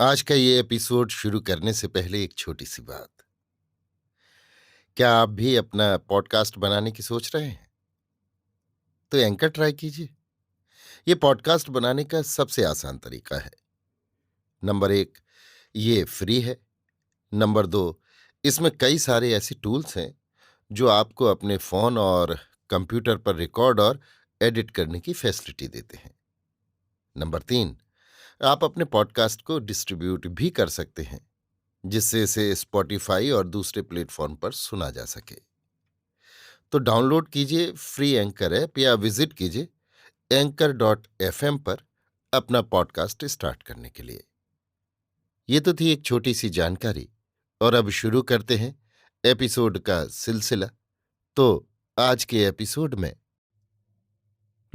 आज का ये एपिसोड शुरू करने से पहले एक छोटी सी बात। क्या आप भी अपना पॉडकास्ट बनाने की सोच रहे हैं? तो एंकर ट्राई कीजिए। ये पॉडकास्ट बनाने का सबसे आसान तरीका है। नंबर 1, ये फ्री है। नंबर 2, इसमें कई सारे ऐसे टूल्स हैं जो आपको अपने फोन और कंप्यूटर पर रिकॉर्ड और एडिट करने की फैसिलिटी देते हैं। नंबर 3, आप अपने पॉडकास्ट को डिस्ट्रीब्यूट भी कर सकते हैं, जिससे इसे स्पॉटिफाई और दूसरे प्लेटफॉर्म पर सुना जा सके। तो डाउनलोड कीजिए फ्री एंकर ऐप या विजिट कीजिए anchor.fm पर अपना पॉडकास्ट स्टार्ट करने के लिए। ये तो थी एक छोटी सी जानकारी, और अब शुरू करते हैं एपिसोड का सिलसिला। तो आज के एपिसोड में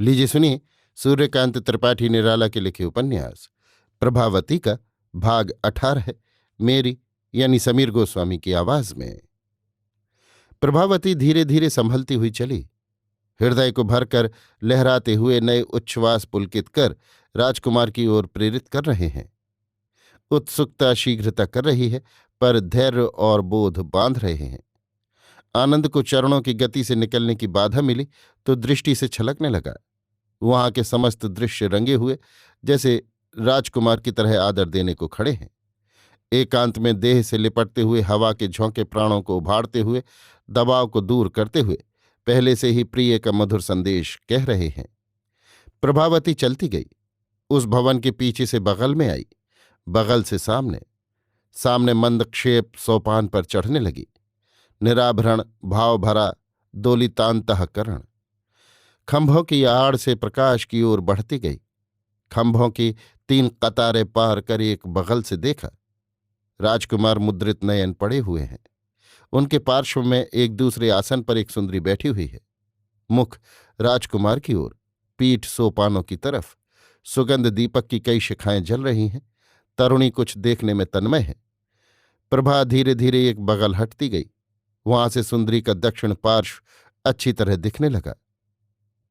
लीजिए सुनिए सूर्यकांत त्रिपाठी निराला के लिखे उपन्यास प्रभावती का भाग 18 है, मेरी यानी समीर गोस्वामी की आवाज में। प्रभावती धीरे धीरे संभलती हुई चली, हृदय को भरकर लहराते हुए नए उच्छ्वास पुलकित कर राजकुमार की ओर प्रेरित कर रहे हैं। उत्सुकता शीघ्रता कर रही है, पर धैर्य और बोध बांध रहे हैं। आनंद को चरणों की गति से निकलने की बाधा मिली तो दृष्टि से छलकने लगा। वहां के समस्त दृश्य रंगे हुए, जैसे राजकुमार की तरह आदर देने को खड़े हैं। एकांत में देह से लिपटते हुए हवा के झोंके प्राणों को उभारते हुए, दबाव को दूर करते हुए पहले से ही प्रिय का मधुर संदेश कह रहे हैं। प्रभावती चलती गई, उस भवन के पीछे से बगल में आई, बगल से सामने, सामने मंदक्षेप सोपान पर चढ़ने लगी। निराभरण भाव भरा दोलितांतःकरण खंभों की आड़ से प्रकाश की ओर बढ़ती गई। खंभों की 3 कतारें पार कर एक बगल से देखा, राजकुमार मुद्रित नयन पड़े हुए हैं। उनके पार्श्व में एक दूसरे आसन पर एक सुंदरी बैठी हुई है, मुख राजकुमार की ओर, पीठ सोपानों की तरफ। सुगंध दीपक की कई शिखाएं जल रही हैं। तरुणी कुछ देखने में तन्मय है। प्रभा धीरे धीरे एक बगल हटती गई, वहां से सुंदरी का दक्षिण पार्श्व अच्छी तरह दिखने लगा।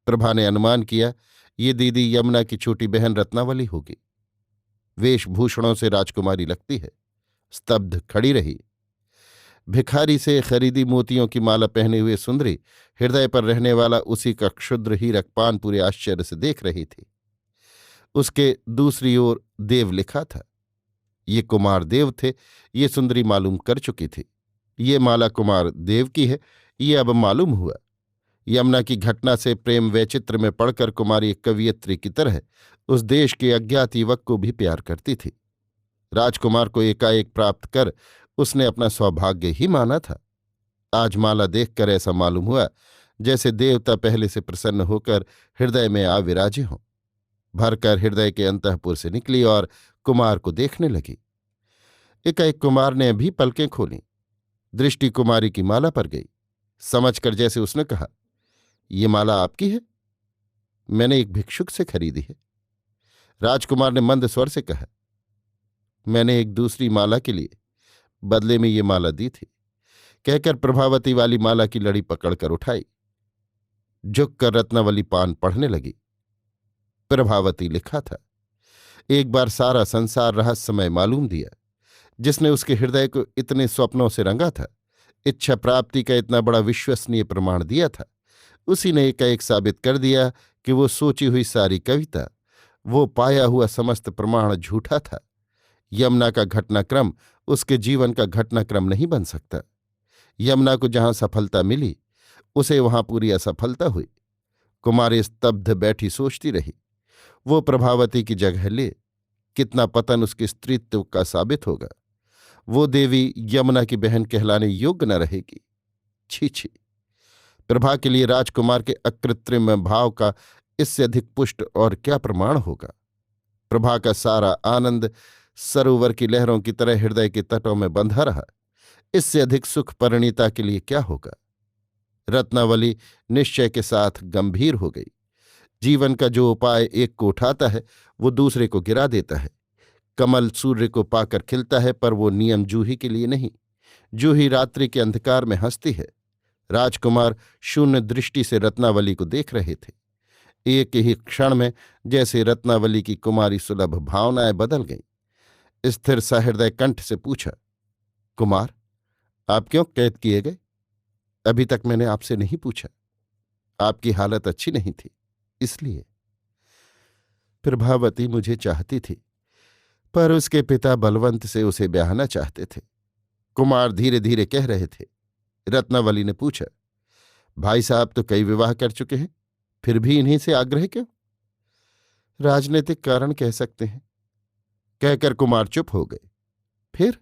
प्रभा ने अनुमान किया ये दीदी यमुना की छोटी बहन रत्नावली होगी। वेशभूषणों से राजकुमारी लगती है। स्तब्ध खड़ी रही। भिखारी से खरीदी मोतियों की माला पहने हुए सुंदरी हृदय पर रहने वाला उसी का क्षुद्र हीरक पान पूरे आश्चर्य से देख रही थी। उसके दूसरी ओर देव लिखा था। ये कुमार देव थे, ये सुंदरी मालूम कर चुकी थी। ये माला कुमार देव की है, ये अब मालूम हुआ। यमुना की घटना से प्रेम वैचित्र में पड़कर कुमारी एक कवियत्री की तरह उस देश के अज्ञात युवक को भी प्यार करती थी। राजकुमार को एकाएक प्राप्त कर उसने अपना सौभाग्य ही माना था। आज माला देखकर ऐसा मालूम हुआ जैसे देवता पहले से प्रसन्न होकर हृदय में आ विराजे हों। भरकर हृदय के अंतःपुर से निकली और कुमार को देखने लगी। एकाएक कुमार ने भी पलकें खोलीं। दृष्टि कुमारी की माला पर गई। समझकर जैसे उसने कहा, ये माला आपकी है? मैंने एक भिक्षुक से खरीदी है। राजकुमार ने मंद स्वर से कहा, मैंने एक दूसरी माला के लिए बदले में ये माला दी थी। कहकर प्रभावती वाली माला की लड़ी पकड़कर उठाई। झुककर रत्नावली पान पढ़ने लगी। प्रभावती लिखा था। एक बार सारा संसार रहस्यमय मालूम दिया। जिसने उसके हृदय को इतने स्वप्नों से रंगा था, इच्छा प्राप्ति का इतना बड़ा विश्वसनीय प्रमाण दिया था, उसी ने एकाएक साबित कर दिया कि वो सोची हुई सारी कविता, वो पाया हुआ समस्त प्रमाण झूठा था। यमुना का घटनाक्रम उसके जीवन का घटनाक्रम नहीं बन सकता। यमुना को जहां सफलता मिली, उसे वहां पूरी असफलता हुई। कुमारी स्तब्ध बैठी सोचती रही। वो प्रभावती की जगह ले, कितना पतन उसके स्त्रीत्व का साबित होगा। वो देवी यमुना की बहन कहलाने योग्य न रहेगी। छी छी! प्रभा के लिए राजकुमार के अकृत्रिम भाव का इससे अधिक पुष्ट और क्या प्रमाण होगा। प्रभा का सारा आनंद सरोवर की लहरों की तरह हृदय के तटों में बंधा रहा। इससे अधिक सुख परिणीता के लिए क्या होगा। रत्नावली निश्चय के साथ गंभीर हो गई। जीवन का जो उपाय एक को उठाता है, वो दूसरे को गिरा देता है। कमल सूर्य को पाकर खिलता है, पर वो नियम जूही के लिए नहीं। जूही रात्रि के अंधकार में हंसती है। राजकुमार शून्य दृष्टि से रत्नावली को देख रहे थे। एक ही क्षण में जैसे रत्नावली की कुमारी सुलभ भावनाएं बदल गईं। स्थिर सहृदय कंठ से पूछा, कुमार, आप क्यों कैद किए गए? अभी तक मैंने आपसे नहीं पूछा। आपकी हालत अच्छी नहीं थी, इसलिए। प्रभावती मुझे चाहती थी, पर उसके पिता बलवंत से उसे ब्याहना चाहते थे। कुमार धीरे धीरे कह रहे थे। रत्नावली ने पूछा, भाई साहब तो कई विवाह कर चुके हैं, फिर भी इन्हीं से आग्रह क्यों? राजनीतिक कारण कह सकते हैं, कहकर कुमार चुप हो गए। फिर?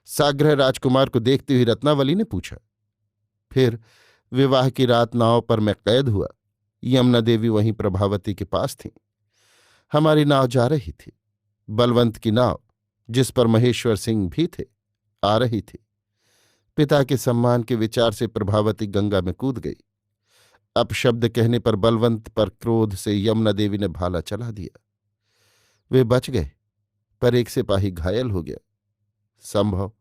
साग्रह राजकुमार को देखती हुई रत्नावली ने पूछा। फिर विवाह की रात नाव पर मैं कैद हुआ। यमुना देवी वहीं प्रभावती के पास थीं। हमारी नाव जा रही थी। बलवंत की नाव, जिस पर महेश्वर सिंह भी थे, आ रही थी। पिता के सम्मान के विचार से प्रभावती गंगा में कूद गई। अपशब्द कहने पर बलवंत पर क्रोध से यमुना देवी ने भाला चला दिया। वे बच गए, पर एक सिपाही घायल हो गया। संभव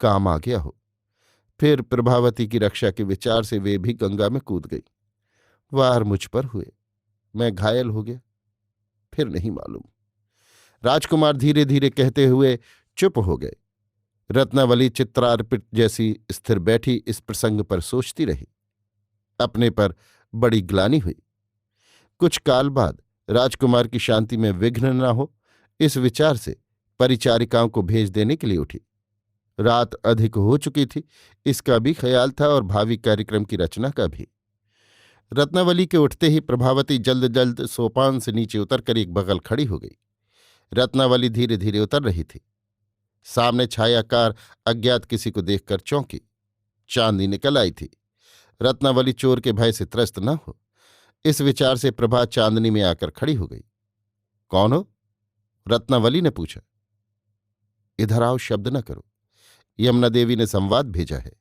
काम आ गया हो। फिर प्रभावती की रक्षा के विचार से वे भी गंगा में कूद गई। वार मुझ पर हुए, मैं घायल हो गया, फिर नहीं मालूम। राजकुमार धीरे धीरे कहते हुए चुप हो गए। रत्नावली चित्रार्पित जैसी स्थिर बैठी इस प्रसंग पर सोचती रही। अपने पर बड़ी ग्लानि हुई। कुछ काल बाद राजकुमार की शांति में विघ्न न हो, इस विचार से परिचारिकाओं को भेज देने के लिए उठी। रात अधिक हो चुकी थी, इसका भी ख्याल था और भावी कार्यक्रम की रचना का भी। रत्नावली के उठते ही प्रभावती जल्द जल्द सोपान से नीचे उतरकर एक बगल खड़ी हो गई। रत्नावली धीरे धीरे उतर रही थी। सामने छायाकार अज्ञात किसी को देखकर चौंकी। चांदनी निकल आई थी। रत्नावली चोर के भय से त्रस्त न हो, इस विचार से प्रभा चांदनी में आकर खड़ी हो गई। कौन हो? रत्नावली ने पूछा। इधर आओ, शब्द न करो, यमुना देवी ने संवाद भेजा है।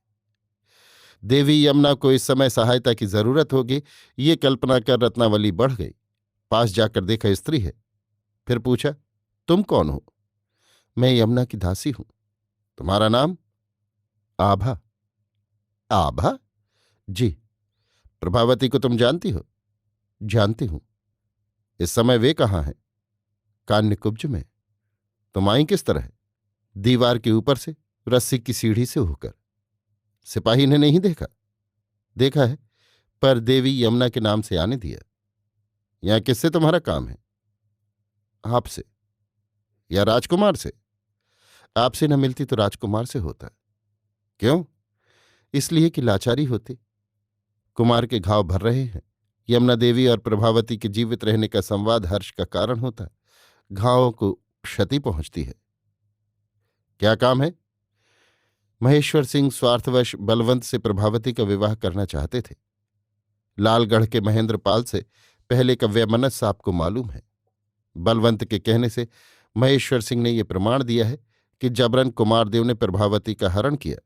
देवी यमुना को इस समय सहायता की जरूरत होगी, ये कल्पना कर रत्नावली बढ़ गई। पास जाकर देखा स्त्री है। फिर पूछा, तुम कौन हो? मैं यमुना की दासी हूं। तुम्हारा नाम? आभा। आभा? जी। प्रभावती को तुम जानती हो? जानती हूं। इस समय वे कहाँ हैं? कान्यकुब्ज में। तुम आई किस तरह? दीवार के ऊपर से, रस्सी की सीढ़ी से होकर। सिपाही ने नहीं देखा? देखा है, पर देवी यमुना के नाम से आने दिया। यहां किससे तुम्हारा काम है? आपसे। या राजकुमार से? आपसे न मिलती तो राजकुमार से होता। क्यों? इसलिए कि लाचारी होती। कुमार के घाव भर रहे हैं। यमुना देवी और प्रभावती के जीवित रहने का संवाद हर्ष का कारण होता। घावों को क्षति पहुंचती है। क्या काम है? महेश्वर सिंह स्वार्थवश बलवंत से प्रभावती का विवाह करना चाहते थे। लालगढ़ के महेंद्रपाल से पहले का वैमनस्य आपको मालूम है। बलवंत के कहने से महेश्वर सिंह ने यह प्रमाण दिया है कि जबरन कुमारदेव ने प्रभावती का हरण किया,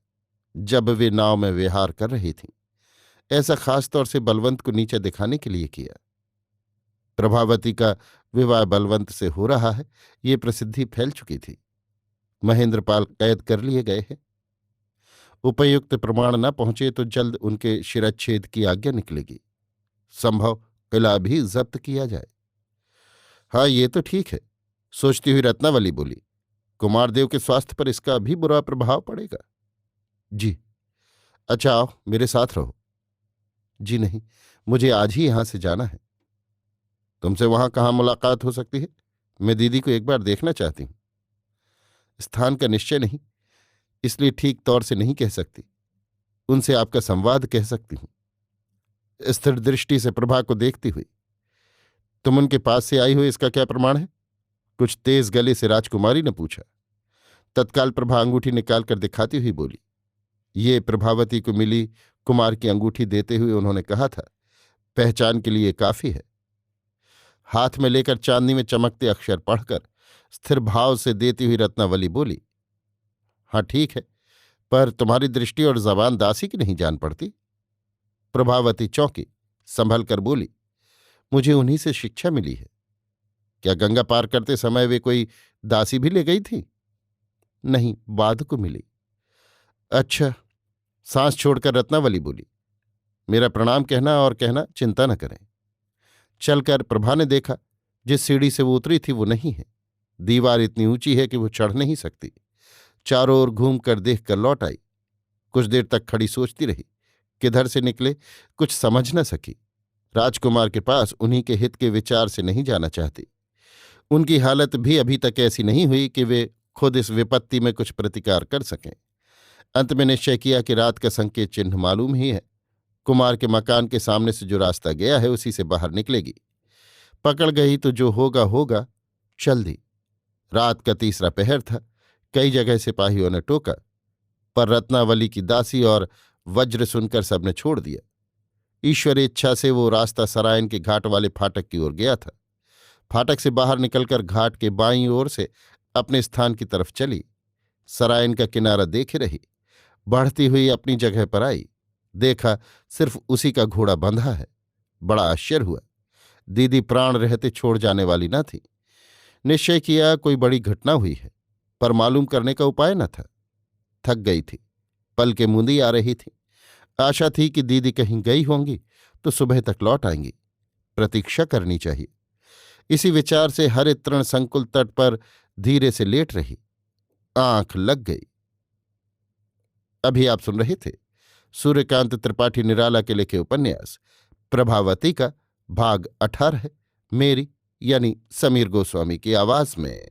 जब वे नाव में विहार कर रही थीं। ऐसा खासतौर से बलवंत को नीचे दिखाने के लिए किया। प्रभावती का विवाह बलवंत से हो रहा है, ये प्रसिद्धि फैल चुकी थी। महेंद्रपाल कैद कर लिए गए हैं। उपयुक्त प्रमाण न पहुंचे तो जल्द उनके शिरच्छेद की आज्ञा निकलेगी। संभव किला भी जब्त किया जाए। हाँ, ये तो ठीक है, सोचती हुई रत्नावली बोली। कुमारदेव के स्वास्थ्य पर इसका भी बुरा प्रभाव पड़ेगा। जी। अच्छा, आओ, मेरे साथ रहो। जी नहीं, मुझे आज ही यहां से जाना है। तुमसे वहां कहाँ मुलाकात हो सकती है? मैं दीदी को एक बार देखना चाहती हूं। स्थान का निश्चय नहीं, इसलिए ठीक तौर से नहीं कह सकती। उनसे आपका संवाद कह सकती हूं। स्थिर दृष्टि से प्रभा को देखती हुई, तुम उनके पास से आई हो, इसका क्या प्रमाण है? कुछ तेज गले से राजकुमारी ने पूछा। तत्काल प्रभा अंगूठी निकालकर दिखाती हुई बोली। ये प्रभावती को मिली कुमार की अंगूठी देते हुए उन्होंने कहा था, पहचान के लिए काफी है। हाथ में लेकर चांदनी में चमकते अक्षर पढ़कर स्थिर भाव से देती हुई रत्नावली बोली, हाँ ठीक है, पर तुम्हारी दृष्टि और जबान दासी की नहीं जान पड़ती। प्रभावती चौंकी, संभल कर बोली, मुझे उन्हीं से शिक्षा मिली है। क्या गंगा पार करते समय वे कोई दासी भी ले गई थी? नहीं, बाद को मिली। अच्छा। सांस छोड़कर रत्नावली बोली, मेरा प्रणाम कहना और कहना चिंता न करें। चलकर प्रभा ने देखा, जिस सीढ़ी से वो उतरी थी वो नहीं है। दीवार इतनी ऊंची है कि वो चढ़ नहीं सकती। चारों ओर घूम कर देख कर लौट आई। कुछ देर तक खड़ी सोचती रही, किधर से निकले कुछ समझ न सकी। राजकुमार के पास उन्हीं के हित के विचार से नहीं जाना चाहती। उनकी हालत भी अभी तक ऐसी नहीं हुई कि वे खुद इस विपत्ति में कुछ प्रतिकार कर सकें। अंत में निश्चय किया कि रात का संकेत चिन्ह मालूम ही है। कुमार के मकान के सामने से जो रास्ता गया है उसी से बाहर निकलेगी। पकड़ गई तो जो होगा होगा। चल दी। रात का तीसरा पहर था। कई जगह सिपाहियों ने टोका, पर रत्नावली की दासी और वज्र सुनकर सबने छोड़ दिया। ईश्वर इच्छा से वो रास्ता सरायन के घाट वाले फाटक की ओर गया था। फाटक से बाहर निकलकर घाट के बाईं ओर से अपने स्थान की तरफ चली। सरायन का किनारा देखे रही। बढ़ती हुई अपनी जगह पर आई। देखा सिर्फ उसी का घोड़ा बंधा है। बड़ा आश्चर्य हुआ। दीदी प्राण रहते छोड़ जाने वाली न थी। निश्चय किया कोई बड़ी घटना हुई है, पर मालूम करने का उपाय न था। थक गई थी, पलकें मूंदी आ रही थी। आशा थी कि दीदी कहीं गई होंगी तो सुबह तक लौट आएंगी। प्रतीक्षा करनी चाहिए। इसी विचार से हरित तृण संकुल तट पर धीरे से लेट रही। आंख लग गई। अभी आप सुन रहे थे सूर्यकांत त्रिपाठी निराला के लिखे उपन्यास प्रभावती का भाग 18, मेरी यानी समीर गोस्वामी की आवाज में।